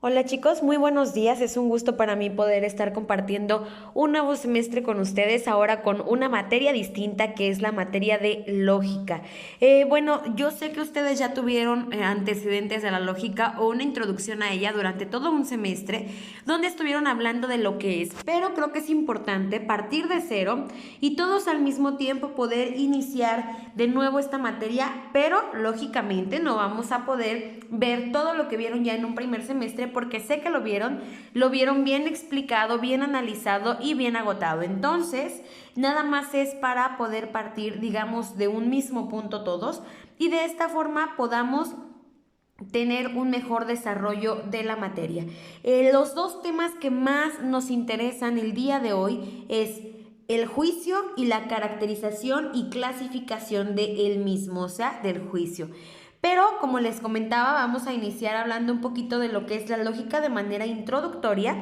Hola chicos, muy buenos días. Es un gusto para mí poder estar compartiendo un nuevo semestre con ustedes, ahora con una materia distinta que es la materia de lógica. Bueno, yo sé que ustedes ya tuvieron antecedentes de la lógica o una introducción a ella durante todo un semestre donde estuvieron hablando de lo que es, pero creo que es importante partir de cero y todos al mismo tiempo poder iniciar de nuevo esta materia, pero lógicamente no vamos a poder ver todo lo que vieron ya en un primer semestre porque sé que lo vieron bien explicado, bien analizado y bien agotado. Entonces, nada más es para poder partir, digamos, de un mismo punto todos y de esta forma podamos tener un mejor desarrollo de la materia. Los dos temas que más nos interesan el día de hoy es el juicio y la caracterización y clasificación de él mismo, o sea, del juicio. Pero como les comentaba, vamos a iniciar hablando un poquito de lo que es la lógica de manera introductoria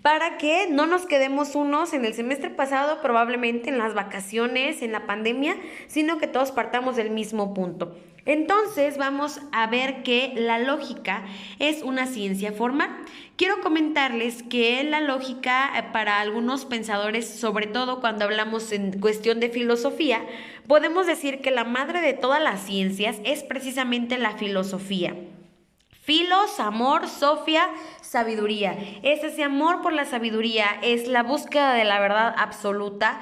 para que no nos quedemos unos en el semestre pasado, probablemente en las vacaciones, en la pandemia, sino que todos partamos del mismo punto. Entonces vamos a ver que la lógica es una ciencia formal. Quiero comentarles que la lógica para algunos pensadores, sobre todo cuando hablamos en cuestión de filosofía, podemos decir que la madre de todas las ciencias es precisamente la filosofía. Filos, amor, Sofía, sabiduría. Es ese amor por la sabiduría, es la búsqueda de la verdad absoluta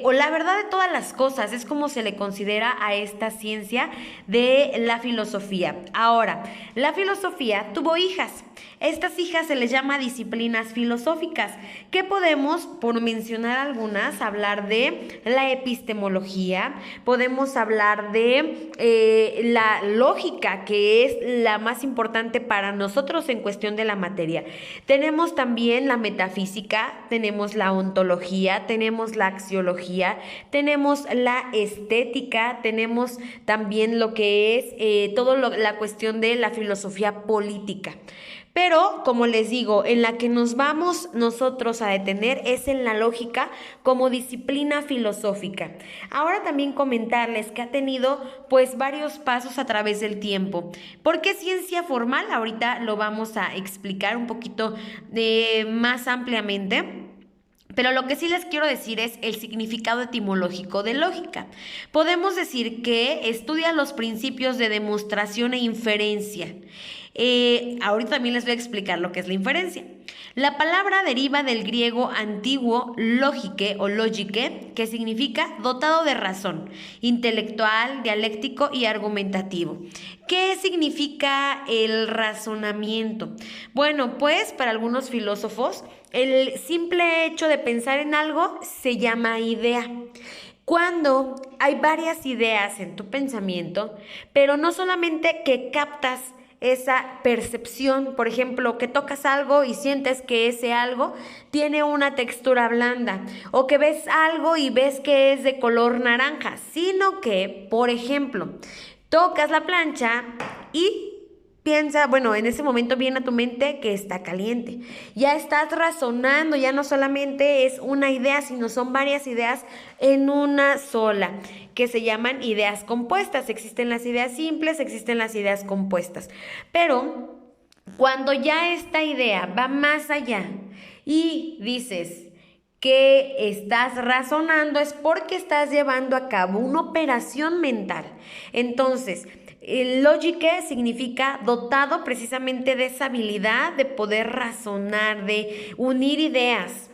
o la verdad de todas las cosas. Es como se le considera a esta ciencia de la filosofía. Ahora, la filosofía tuvo hijas. Estas hijas se les llama disciplinas filosóficas, que podemos, por mencionar algunas, hablar de la epistemología, podemos hablar de la lógica, que es la más importante para nosotros en cuestión de la materia. Tenemos también la metafísica, tenemos la ontología, tenemos la axiología, tenemos la estética, tenemos también lo que es la cuestión de la filosofía política. Pero, como les digo, en la que nos vamos nosotros a detener es en la lógica como disciplina filosófica. Ahora también comentarles que ha tenido pues varios pasos a través del tiempo. ¿Por qué ciencia formal? Ahorita lo vamos a explicar un poquito más ampliamente. Pero lo que sí les quiero decir es el significado etimológico de lógica. Podemos decir que estudia los principios de demostración e inferencia. Ahorita también les voy a explicar lo que es la inferencia. La palabra deriva del griego antiguo lógique o lógique, que significa dotado de razón, intelectual, dialéctico y argumentativo. ¿Qué significa el razonamiento? Bueno, pues para algunos filósofos, el simple hecho de pensar en algo se llama idea. Cuando hay varias ideas en tu pensamiento, pero no solamente que captas esa percepción, por ejemplo, que tocas algo y sientes que ese algo tiene una textura blanda, o que ves algo y ves que es de color naranja, sino que, por ejemplo, tocas la plancha y piensa, bueno, en ese momento viene a tu mente que está caliente. Ya estás razonando, ya no solamente es una idea, sino son varias ideas en una sola, que se llaman ideas compuestas. Existen las ideas simples, existen las ideas compuestas. Pero cuando ya esta idea va más allá y dices que estás razonando, es porque estás llevando a cabo una operación mental. Entonces, el logique significa dotado precisamente de esa habilidad de poder razonar, de unir ideas.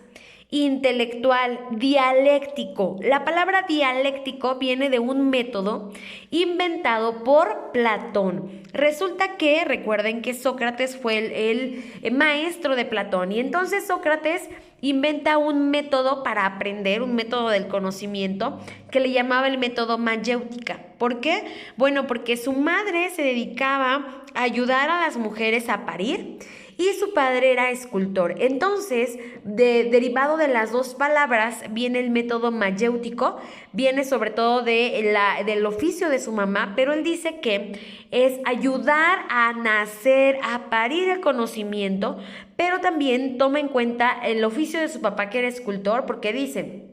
Intelectual, dialéctico. La palabra dialéctico viene de un método inventado por Platón. Resulta que, recuerden que Sócrates fue el maestro de Platón y entonces Sócrates inventa un método para aprender, un método del conocimiento que le llamaba el método mayéutica. ¿Por qué? Bueno, porque su madre se dedicaba a ayudar a las mujeres a parir y su padre era escultor. Entonces, derivado de las dos palabras, viene el método mayéutico, viene sobre todo del oficio de su mamá, pero él dice que es ayudar a nacer, a parir el conocimiento, pero también toma en cuenta el oficio de su papá que era escultor, porque dice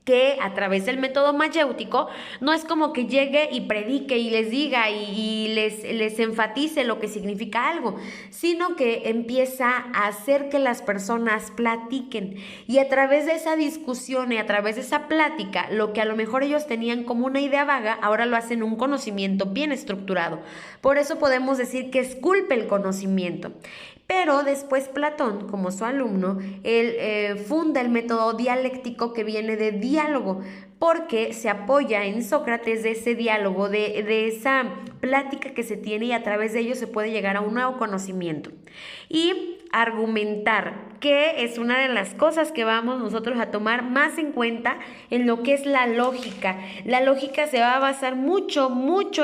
que a través del método mayéutico no es como que llegue y predique y les diga y les enfatice lo que significa algo, sino que empieza a hacer que las personas platiquen y a través de esa discusión y a través de esa plática, lo que a lo mejor ellos tenían como una idea vaga, ahora lo hacen un conocimiento bien estructurado. Por eso podemos decir que esculpe el conocimiento. Pero después Platón, como su alumno, él funda el método dialéctico que viene de diálogo, porque se apoya en Sócrates de ese diálogo, de esa plática que se tiene y a través de ello se puede llegar a un nuevo conocimiento. Y argumentar, que es una de las cosas que vamos nosotros a tomar más en cuenta en lo que es la lógica. La lógica se va a basar mucho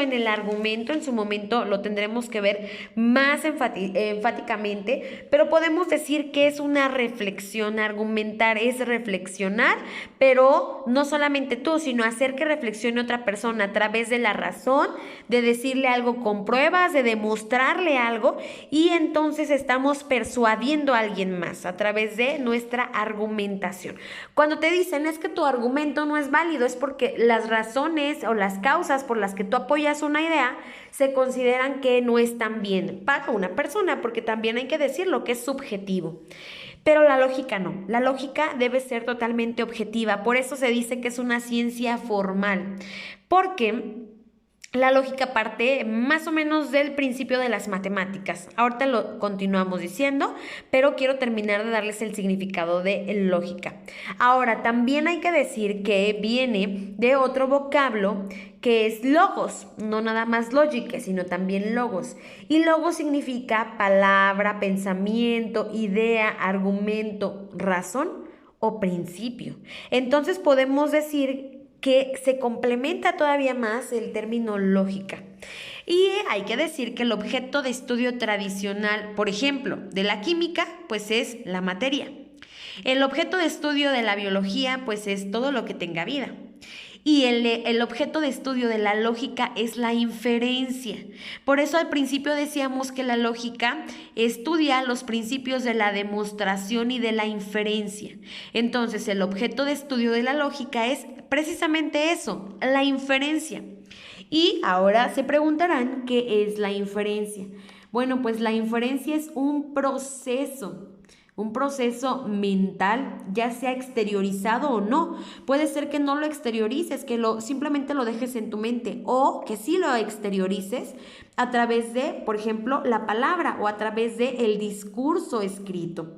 en el argumento, en su momento lo tendremos que ver más enfáticamente, pero podemos decir que es una reflexión. Argumentar es reflexionar, pero no solamente tú, sino hacer que reflexione otra persona a través de la razón, de decirle algo con pruebas, de demostrarle algo, y entonces estamos persuadiendo a alguien más a través de nuestra argumentación. Cuando te dicen es que tu argumento no es válido, es porque las razones o las causas por las que tú apoyas una idea se consideran que no están bien para una persona, porque también hay que decirlo que es subjetivo. Pero la lógica no, la lógica debe ser totalmente objetiva, por eso se dice que es una ciencia formal, porque la lógica parte más o menos del principio de las matemáticas. Ahorita lo continuamos diciendo, pero quiero terminar de darles el significado de lógica. Ahora, también hay que decir que viene de otro vocablo que es logos, no nada más lógica, sino también logos. Y logos significa palabra, pensamiento, idea, argumento, razón o principio. Entonces podemos decir que se complementa todavía más el término lógica. Y hay que decir que el objeto de estudio tradicional, por ejemplo, de la química, pues es la materia. El objeto de estudio de la biología, pues es todo lo que tenga vida. Y el objeto de estudio de la lógica es la inferencia. Por eso al principio decíamos que la lógica estudia los principios de la demostración y de la inferencia. Entonces el objeto de estudio de la lógica es precisamente eso, la inferencia. Y ahora se preguntarán, ¿qué es la inferencia? Bueno, pues la inferencia es un proceso mental, ya sea exteriorizado o no. Puede ser que no lo exteriorices, que simplemente lo dejes en tu mente, o que sí lo exteriorices a través de, por ejemplo, la palabra o a través del discurso escrito.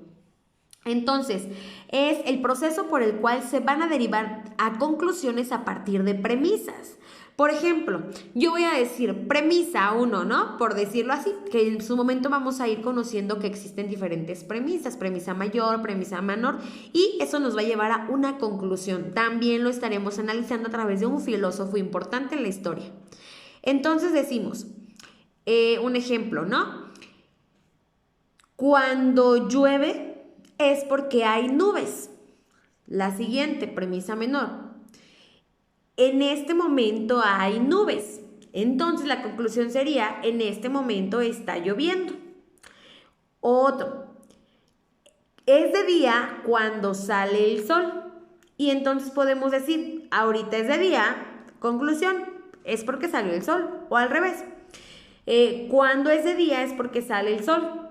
Entonces, es el proceso por el cual se van a derivar a conclusiones a partir de premisas. Por ejemplo, yo voy a decir premisa 1, ¿no? Por decirlo así, que en su momento vamos a ir conociendo que existen diferentes premisas, premisa mayor, premisa menor, y eso nos va a llevar a una conclusión. También lo estaremos analizando a través de un filósofo importante en la historia. Entonces decimos, un ejemplo, ¿no? Cuando llueve es porque hay nubes. La siguiente, premisa menor. En este momento hay nubes. Entonces la conclusión sería, en este momento está lloviendo. Otro. Es de día cuando sale el sol. Y entonces podemos decir, ahorita es de día, conclusión, es porque salió el sol. O al revés. Cuando es de día es porque sale el sol.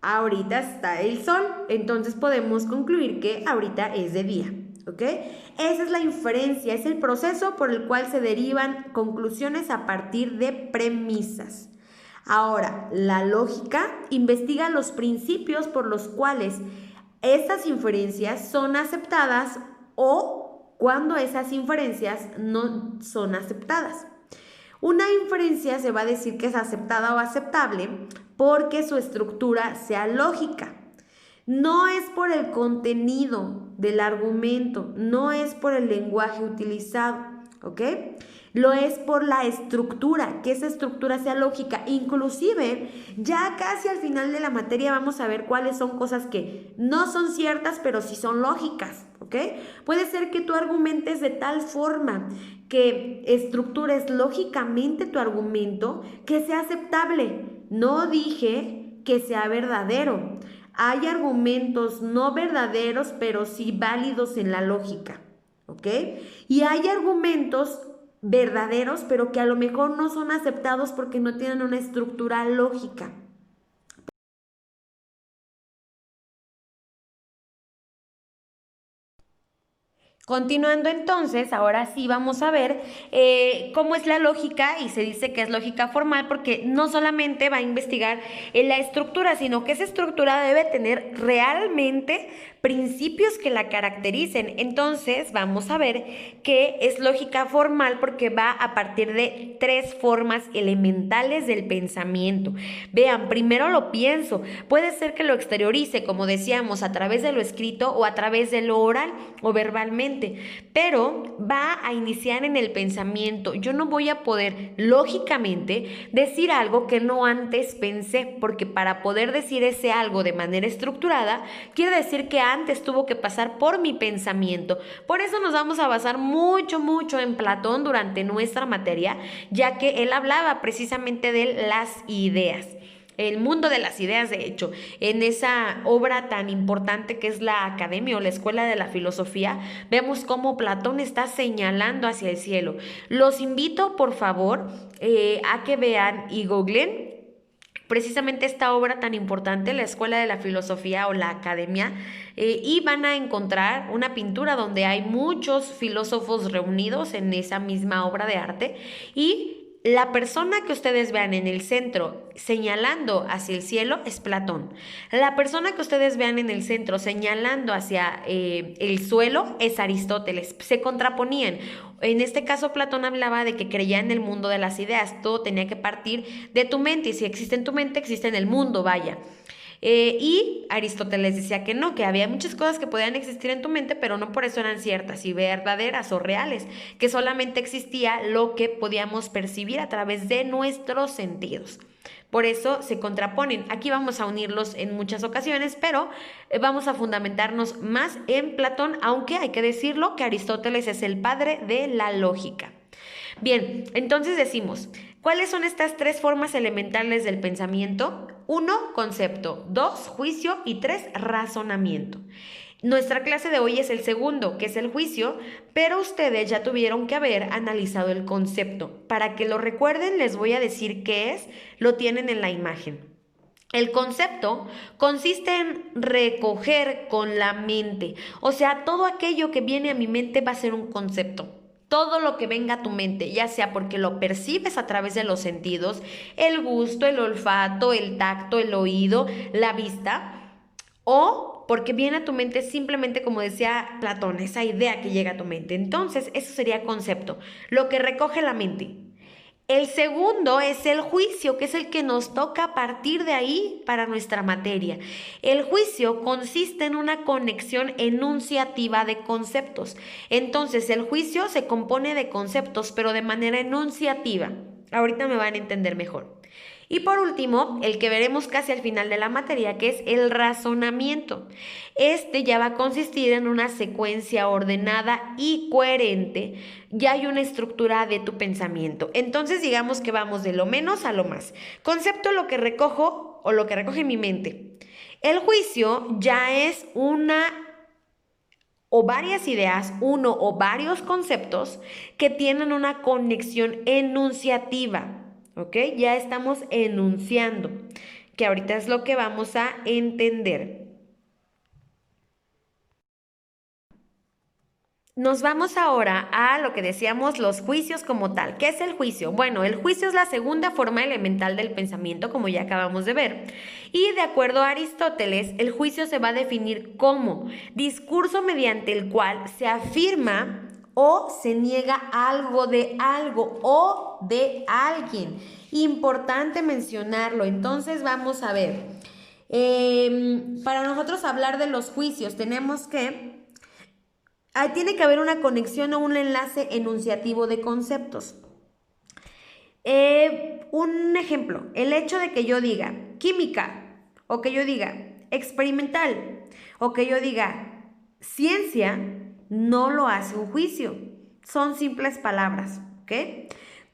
Ahorita está el sol, entonces podemos concluir que ahorita es de día, ¿ok? Esa es la inferencia, es el proceso por el cual se derivan conclusiones a partir de premisas. Ahora, la lógica investiga los principios por los cuales estas inferencias son aceptadas o cuando esas inferencias no son aceptadas. Una inferencia se va a decir que es aceptada o aceptable porque su estructura sea lógica. No es por el contenido del argumento, no es por el lenguaje utilizado, ¿ok? Lo es por la estructura, que esa estructura sea lógica. Inclusive, ya casi al final de la materia vamos a ver cuáles son cosas que no son ciertas, pero sí son lógicas, ¿ok? Puede ser que tú argumentes de tal forma que estructures lógicamente tu argumento que sea aceptable. No dije que sea verdadero. Hay argumentos no verdaderos, pero sí válidos en la lógica, ¿ok? Y hay argumentos verdaderos, pero que a lo mejor no son aceptados porque no tienen una estructura lógica. Continuando entonces, ahora sí vamos a ver cómo es la lógica, y se dice que es lógica formal porque no solamente va a investigar en la estructura, sino que esa estructura debe tener realmente principios que la caractericen. Entonces vamos a ver qué es lógica formal porque va a partir de tres formas elementales del pensamiento. Vean, primero lo pienso, puede ser que lo exteriorice, como decíamos, a través de lo escrito o a través de lo oral o verbalmente, pero va a iniciar en el pensamiento. Yo no voy a poder lógicamente decir algo que no antes pensé, porque para poder decir ese algo de manera estructurada, quiere decir que antes tuvo que pasar por mi pensamiento. Por eso nos vamos a basar mucho en Platón durante nuestra materia, ya que él hablaba precisamente de las ideas. El mundo de las ideas, de hecho, en esa obra tan importante que es la Academia o la Escuela de la Filosofía, vemos cómo Platón está señalando hacia el cielo. Los invito, por favor, a que vean y googlen precisamente esta obra tan importante, la Escuela de la Filosofía o la Academia, y van a encontrar una pintura donde hay muchos filósofos reunidos en esa misma obra de arte, y la persona que ustedes vean en el centro señalando hacia el cielo es Platón. La persona que ustedes vean en el centro señalando hacia el suelo es Aristóteles. Se contraponían. En este caso, Platón hablaba de que creía en el mundo de las ideas. Todo tenía que partir de tu mente, y si existe en tu mente, existe en el mundo, vaya. Y Aristóteles decía que no, que había muchas cosas que podían existir en tu mente, pero no por eso eran ciertas y verdaderas o reales, que solamente existía lo que podíamos percibir a través de nuestros sentidos. Por eso se contraponen. Aquí vamos a unirlos en muchas ocasiones, pero vamos a fundamentarnos más en Platón, aunque hay que decirlo que Aristóteles es el padre de la lógica. Bien, entonces decimos, ¿cuáles son estas tres formas elementales del pensamiento? 1, concepto; 2, juicio; y 3, razonamiento. Nuestra clase de hoy es el segundo, que es el juicio, pero ustedes ya tuvieron que haber analizado el concepto. Para que lo recuerden, les voy a decir qué es, lo tienen en la imagen. El concepto consiste en recoger con la mente, o sea, todo aquello que viene a mi mente va a ser un concepto. Todo lo que venga a tu mente, ya sea porque lo percibes a través de los sentidos, el gusto, el olfato, el tacto, el oído, la vista, o porque viene a tu mente simplemente, como decía Platón, esa idea que llega a tu mente. Entonces, eso sería concepto, lo que recoge la mente. El segundo es el juicio, que es el que nos toca a partir de ahí para nuestra materia. El juicio consiste en una conexión enunciativa de conceptos. Entonces, el juicio se compone de conceptos, pero de manera enunciativa. Ahorita me van a entender mejor. Y por último, el que veremos casi al final de la materia, que es el razonamiento. Este ya va a consistir en una secuencia ordenada y coherente. Ya hay una estructura de tu pensamiento. Entonces digamos que vamos de lo menos a lo más. Concepto, lo que recojo o lo que recoge mi mente. El juicio ya es una o varias ideas, uno o varios conceptos que tienen una conexión enunciativa. ¿Ok? Ya estamos enunciando, que ahorita es lo que vamos a entender. Nos vamos ahora a lo que decíamos, los juicios como tal. ¿Qué es el juicio? Bueno, el juicio es la segunda forma elemental del pensamiento, como ya acabamos de ver. Y de acuerdo a Aristóteles, el juicio se va a definir como discurso mediante el cual se afirma o se niega algo de algo o de alguien. Importante mencionarlo. Entonces vamos a ver. Para nosotros hablar de los juicios tenemos que tiene que haber una conexión o un enlace enunciativo de conceptos. Un ejemplo, el hecho de que yo diga química, o que yo diga experimental, o que yo diga ciencia, no lo hace un juicio. Son simples palabras, ¿ok?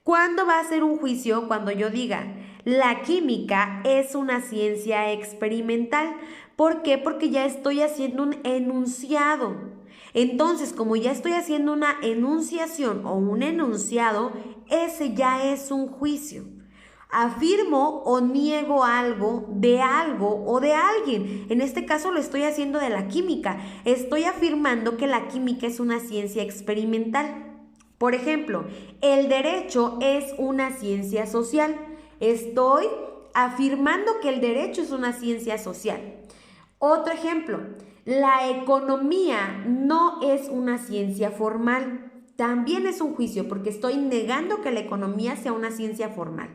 ¿Cuándo va a ser un juicio? Cuando yo diga la química es una ciencia experimental. ¿Por qué? Porque ya estoy haciendo un enunciado. Entonces, como ya estoy haciendo una enunciación o un enunciado, ese ya es un juicio. Afirmo o niego algo o de alguien. En este caso lo estoy haciendo de la química. Estoy afirmando que la química es una ciencia experimental. Por ejemplo, el derecho es una ciencia social. Estoy afirmando que el derecho es una ciencia social. Otro ejemplo, la economía no es una ciencia formal. También es un juicio porque estoy negando que la economía sea una ciencia formal.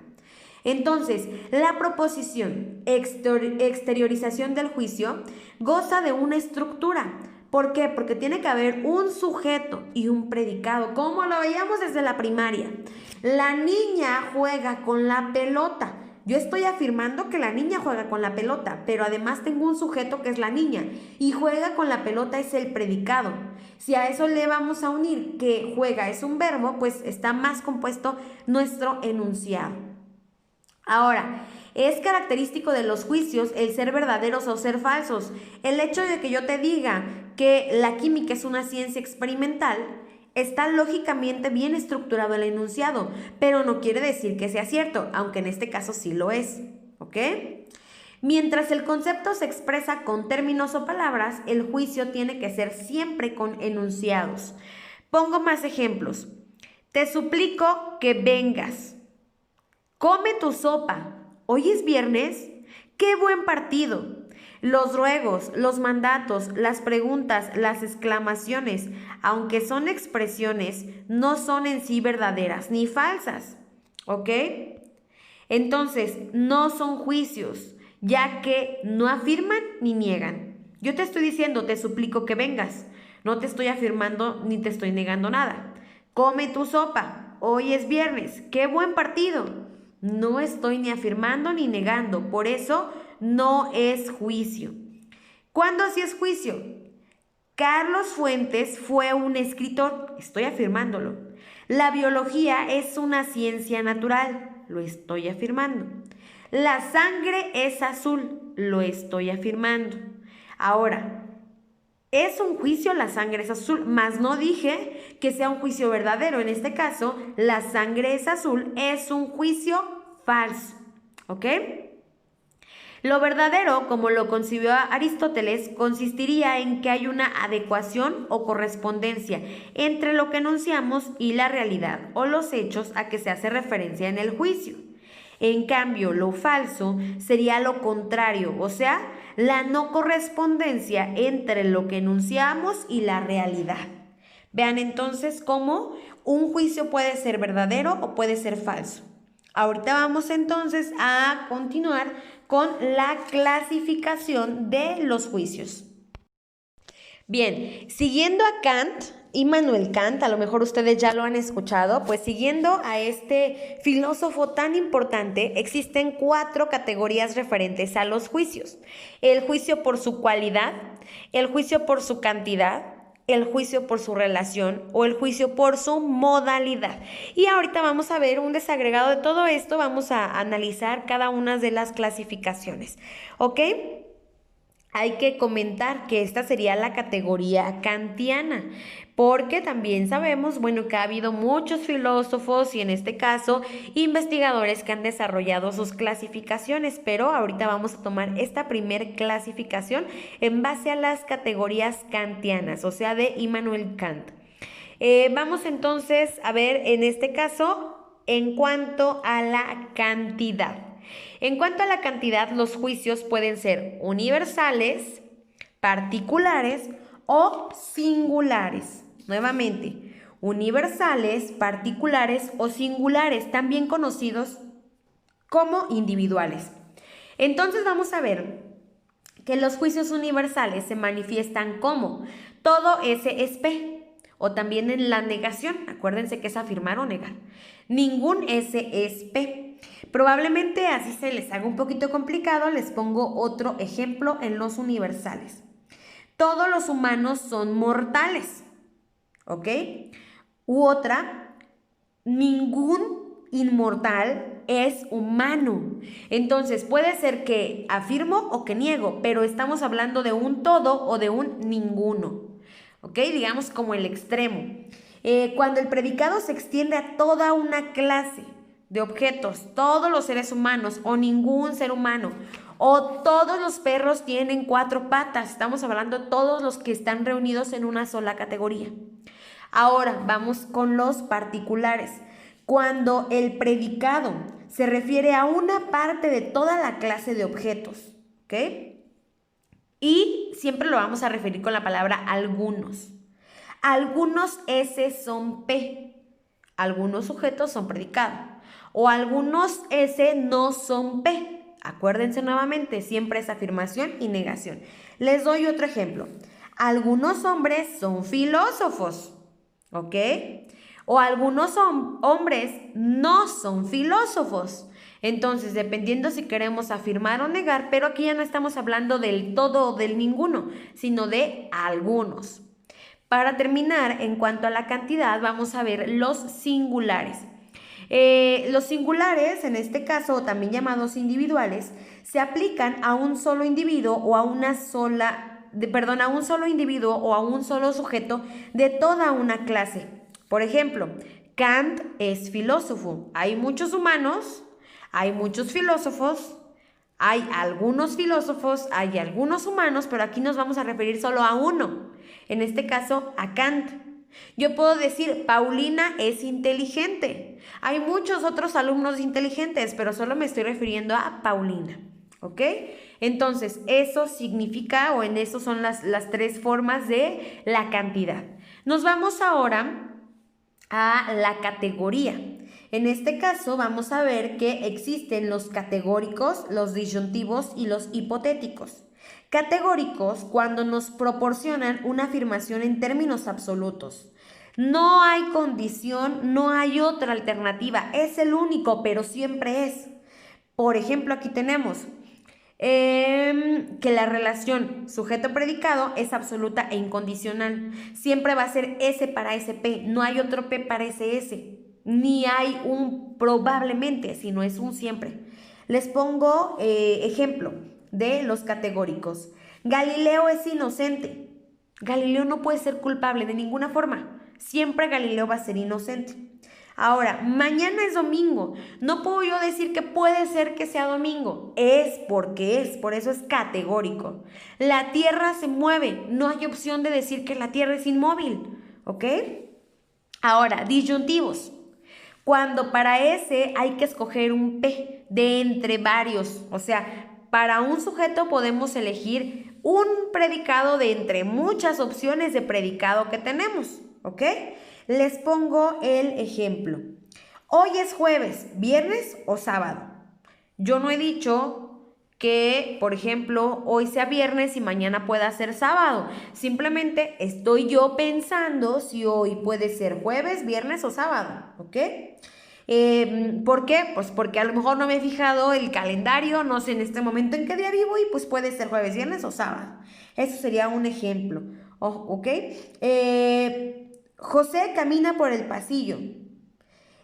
Entonces, la proposición exteriorización del juicio goza de una estructura. ¿Por qué? Porque tiene que haber un sujeto y un predicado, como lo veíamos desde la primaria. La niña juega con la pelota. Yo estoy afirmando que la niña juega con la pelota, pero además tengo un sujeto que es la niña y juega con la pelota es el predicado. Si a eso le vamos a unir que juega es un verbo, pues está más compuesto nuestro enunciado. Ahora, es característico de los juicios el ser verdaderos o ser falsos. El hecho de que yo te diga que la química es una ciencia experimental está lógicamente bien estructurado el enunciado, pero no quiere decir que sea cierto, aunque en este caso sí lo es, ¿ok? Mientras el concepto se expresa con términos o palabras, el juicio tiene que ser siempre con enunciados. Pongo más ejemplos. Te suplico que vengas. Come tu sopa. Hoy es viernes. ¡Qué buen partido! Los ruegos, los mandatos, las preguntas, las exclamaciones, aunque son expresiones, no son en sí verdaderas ni falsas. ¿Ok? Entonces, no son juicios, ya que no afirman ni niegan. Yo te estoy diciendo, te suplico que vengas. No te estoy afirmando ni te estoy negando nada. Come tu sopa. Hoy es viernes. ¡Qué buen partido! No estoy ni afirmando ni negando, por eso no es juicio. ¿Cuándo sí es juicio? Carlos Fuentes fue un escritor, estoy afirmándolo. La biología es una ciencia natural, lo estoy afirmando. La sangre es azul, lo estoy afirmando. Ahora, es un juicio, la sangre es azul, mas no dije que sea un juicio verdadero. En este caso, la sangre es azul, es un juicio falso, ¿ok? Lo verdadero, como lo concibió Aristóteles, consistiría en que hay una adecuación o correspondencia entre lo que enunciamos y la realidad o los hechos a que se hace referencia en el juicio. En cambio, lo falso sería lo contrario, o sea, la no correspondencia entre lo que enunciamos y la realidad. Vean entonces cómo un juicio puede ser verdadero o puede ser falso. Ahorita vamos entonces a continuar con la clasificación de los juicios. Bien, siguiendo a Kant, Immanuel Kant, a lo mejor ustedes ya lo han escuchado, pues siguiendo a este filósofo tan importante, existen 4 categorías referentes a los juicios. El juicio por su cualidad, el juicio por su cantidad, el juicio por su relación o el juicio por su modalidad. Y ahorita vamos a ver un desagregado de todo esto, vamos a analizar cada una de las clasificaciones, ¿ok? Hay que comentar que esta sería la categoría kantiana, porque también sabemos, bueno, que ha habido muchos filósofos y en este caso investigadores que han desarrollado sus clasificaciones, pero ahorita vamos a tomar esta primer clasificación en base a las categorías kantianas, o sea, de Immanuel Kant. Vamos entonces a ver en este caso en cuanto a la cantidad. En cuanto a la cantidad, los juicios pueden ser universales, particulares o singulares. Nuevamente, universales, particulares o singulares, también conocidos como individuales. Entonces vamos a ver que los juicios universales se manifiestan como todo S es P, o también en la negación. Acuérdense que es afirmar o negar. Ningún S es P. Probablemente así se les haga un poquito complicado, les pongo otro ejemplo en los universales. Todos los humanos son mortales, ¿ok? U otra, ningún inmortal es humano. Entonces puede ser que afirmo o que niego, pero estamos hablando de un todo o de un ninguno, ¿ok? Digamos como el extremo. Cuando el predicado se extiende a toda una clase de objetos, todos los seres humanos o ningún ser humano, o todos los perros tienen 4 patas, estamos hablando de todos los que están reunidos en una sola categoría. Ahora vamos con los particulares. Cuando el predicado se refiere a una parte de toda la clase de objetos, ¿ok? Y siempre lo vamos a referir con la palabra algunos. Algunos S son P, algunos sujetos son predicado, o algunos S no son P. Acuérdense nuevamente, siempre es afirmación y negación. Les doy otro ejemplo. Algunos hombres son filósofos, ¿ok? O algunos hombres no son filósofos. Entonces, dependiendo si queremos afirmar o negar, pero aquí ya no estamos hablando del todo o del ninguno, sino de algunos. Para terminar, en cuanto a la cantidad, vamos a ver los singulares. Los singulares, en este caso, también llamados individuales, se aplican a un solo individuo o a un solo individuo o a un solo sujeto de toda una clase. Por ejemplo, Kant es filósofo. Hay muchos humanos, hay muchos filósofos, hay algunos filósofos, hay algunos humanos, pero aquí nos vamos a referir solo a uno. En este caso, a Kant. Yo puedo decir, Paulina es inteligente. Hay muchos otros alumnos inteligentes, pero solo me estoy refiriendo a Paulina, ¿ok? Entonces, eso significa, o en eso son las 3 formas de la cantidad. Nos vamos ahora a la categoría. En este caso, vamos a ver que existen los categóricos, los disyuntivos y los hipotéticos. Categóricos cuando nos proporcionan una afirmación en términos absolutos. No hay condición, no hay otra alternativa, es el único, pero siempre es. Por ejemplo, aquí tenemos que la relación sujeto-predicado es absoluta e incondicional. Siempre va a ser S para ese P, no hay otro P para ese S, ni hay un probablemente, sino es un siempre. Les pongo ejemplo de los categóricos. Galileo es inocente. Galileo no puede ser culpable de ninguna forma. Siempre Galileo va a ser inocente. Ahora, mañana es domingo. No puedo yo decir que puede ser que sea domingo. Es porque es, por eso es categórico. La Tierra se mueve. No hay opción de decir que la Tierra es inmóvil. ¿Ok? Ahora, disyuntivos. Cuando para ese hay que escoger un P de entre varios. O sea, para un sujeto podemos elegir un predicado de entre muchas opciones de predicado que tenemos. ¿Ok? Les pongo el ejemplo. Hoy es jueves, viernes o sábado. Yo no he dicho que, por ejemplo, hoy sea viernes y mañana pueda ser sábado. Simplemente estoy yo pensando si hoy puede ser jueves, viernes o sábado. ¿Ok? ¿Por qué? Pues porque a lo mejor no me he fijado el calendario, no sé en este momento en qué día vivo y pues puede ser jueves, viernes o sábado. Eso sería un ejemplo. ¿Ok? José camina por el pasillo.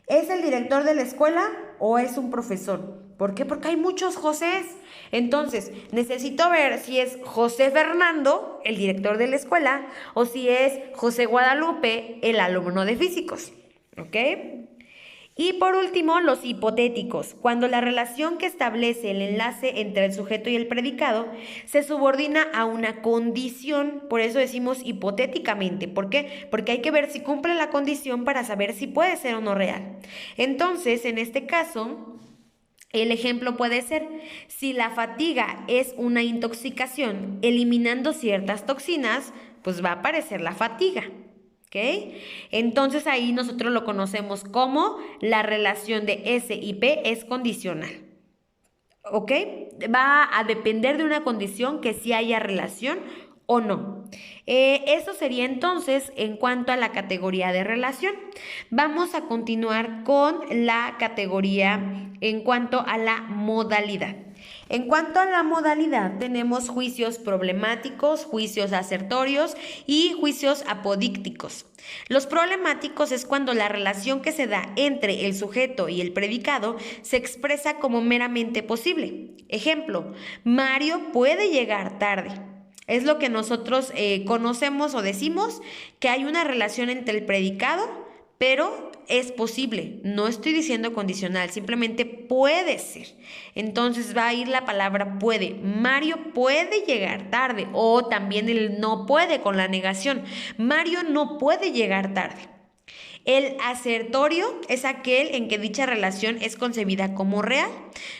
¿Es el director de la escuela o es un profesor? ¿Por qué? Porque hay muchos Josés. Entonces, necesito ver si es José Fernando, el director de la escuela, o si es José Guadalupe, el alumno de físicos. ¿Ok? Y por último, los hipotéticos, cuando la relación que establece el enlace entre el sujeto y el predicado se subordina a una condición, por eso decimos hipotéticamente. ¿Por qué? Porque hay que ver si cumple la condición para saber si puede ser o no real. Entonces, en este caso, el ejemplo puede ser, si la fatiga es una intoxicación, eliminando ciertas toxinas, pues va a aparecer la fatiga. ¿Ok? Entonces ahí nosotros lo conocemos como la relación de S y P es condicional. ¿Ok? Va a depender de una condición que sí haya relación o no. Eso sería entonces en cuanto a la categoría de relación. Vamos a continuar con la categoría en cuanto a la modalidad. En cuanto a la modalidad, tenemos juicios problemáticos, juicios asertorios y juicios apodícticos. Los problemáticos es cuando la relación que se da entre el sujeto y el predicado se expresa como meramente posible. Ejemplo, Mario puede llegar tarde. Es lo que nosotros conocemos o decimos, que hay una relación entre el predicado, pero es posible. No estoy diciendo condicional, simplemente puede ser. Entonces va a ir la palabra puede. Mario puede llegar tarde, o también el no puede con la negación. Mario no puede llegar tarde. El asertorio es aquel en que dicha relación es concebida como real.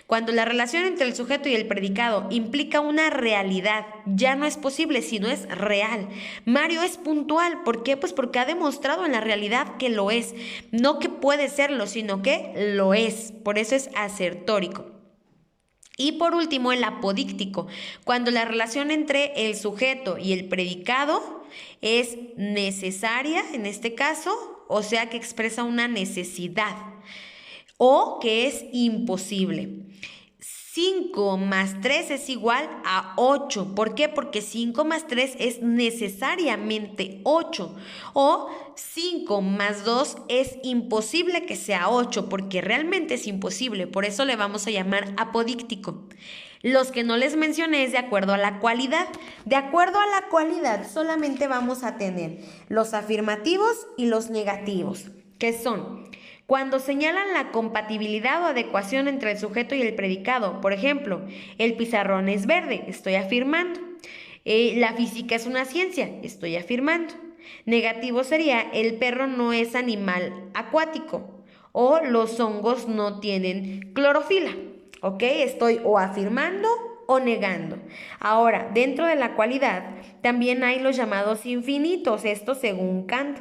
Cuando la relación entre el sujeto y el predicado implica una realidad, ya no es posible, sino es real. Mario es puntual. ¿Por qué? Pues porque ha demostrado en la realidad que lo es. No que puede serlo, sino que lo es. Por eso es asertórico. Y por último, el apodíctico, cuando la relación entre el sujeto y el predicado es necesaria, en este caso, o sea que expresa una necesidad, o que es imposible. 5 más 3 es igual a 8. ¿Por qué? Porque 5 más 3 es necesariamente 8. O 5 más 2 es imposible que sea 8, porque realmente es imposible. Por eso le vamos a llamar apodíctico. Los que no les mencioné es de acuerdo a la cualidad. De acuerdo a la cualidad solamente vamos a tener los afirmativos y los negativos, que son cuando señalan la compatibilidad o adecuación entre el sujeto y el predicado. Por ejemplo, el pizarrón es verde, estoy afirmando. La física es una ciencia, estoy afirmando. Negativo sería el perro no es animal acuático o los hongos no tienen clorofila. ¿Ok? Estoy o afirmando o negando. Ahora, dentro de la cualidad también hay los llamados infinitos, esto según Kant.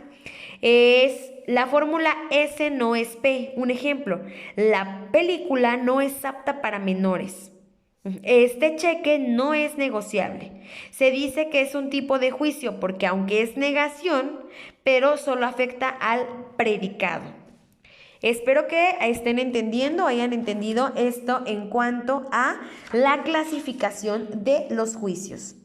Es la fórmula S no es P. Un ejemplo, la película no es apta para menores. Este cheque no es negociable. Se dice que es un tipo de juicio porque aunque es negación, pero solo afecta al predicado. Espero que estén entendiendo, hayan entendido esto en cuanto a la clasificación de los juicios.